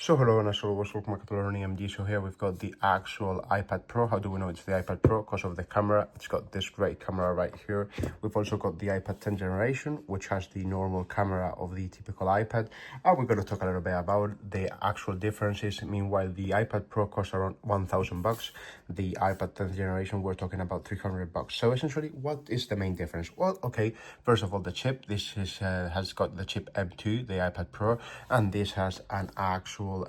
So hello and as always, welcome back to Learning MD. So here we've got the actual iPad Pro. How do we know it's the iPad Pro? Because of the camera. It's got this great camera right here. We've also got the iPad 10th generation, which has the normal camera of the typical iPad. And we're going to talk a little bit about the actual differences. Meanwhile, the iPad Pro costs around $1,000. The iPad 10th generation, we're talking about $300. So essentially, what is the main difference? Well, okay, first of all, the chip. This is has got the chip M2, the iPad Pro, and this has an actual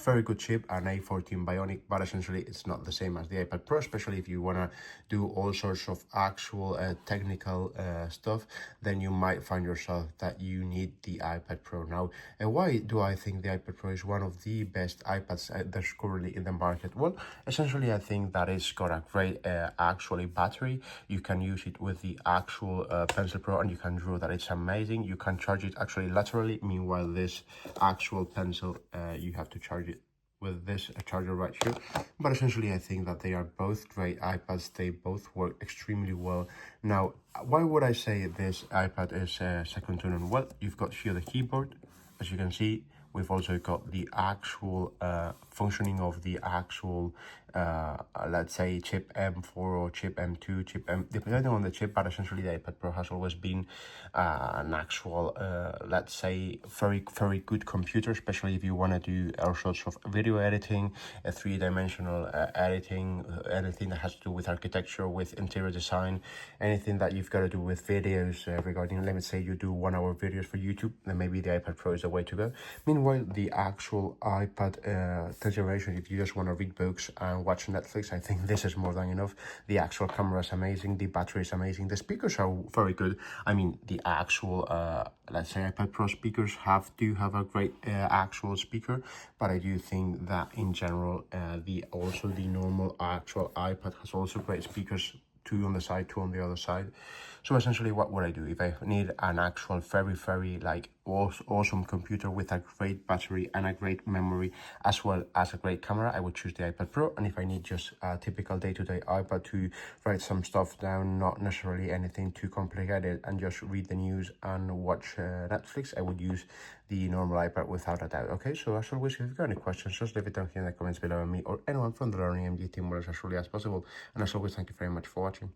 very good chip, an A14 Bionic, but essentially it's not the same as the iPad Pro, especially if you want to do all sorts of actual technical stuff, then you might find yourself that you need the iPad Pro. Now, why do I think the iPad Pro is one of the best iPads that's currently in the market? Well, essentially I think that it's got a great actually battery. You can use it with the actual Pencil Pro and you can draw that it's amazing. You can charge it actually laterally. Meanwhile, this actual pencil, you have to charge it with this charger right here. But essentially I think that they are both great iPads. They both work extremely well. Now, why would I say this iPad is second to none? Well, you've got here the keyboard. As you can see, we've also got the actual functioning of the actual let's say chip M4 or chip M2, chip M, depending on the chip, but essentially the iPad Pro has always been an actual let's say very good computer, especially if you want to do all sorts of video editing, a three-dimensional editing, anything that has to do with architecture, with interior design, anything that you've got to do with videos regarding, let me say you do 1 hour videos for YouTube, then maybe the iPad Pro is the way to go. Meanwhile, the actual iPad 10th generation, if you just want to read books and watch Netflix, I think this is more than enough. The actual camera is amazing, the battery is amazing, the speakers are very good. I mean, the actual let's say iPad Pro speakers do have a great actual speaker, but I do think that in general the normal actual iPad has also great speakers, 2 on the side, 2 on the other side. So essentially, what would I do if I need an actual very like awesome computer with a great battery and a great memory as well as a great camera? I would choose the iPad Pro. And if I need just a typical day-to-day iPad to write some stuff down, not necessarily anything too complicated, and just read the news and watch Netflix, I would use the normal iPad without a doubt. Okay, so as always, if you've got any questions, just leave it down here in the comments below, and me or anyone from the Learning MD team will as surely as possible. And as always, thank you very much for watching.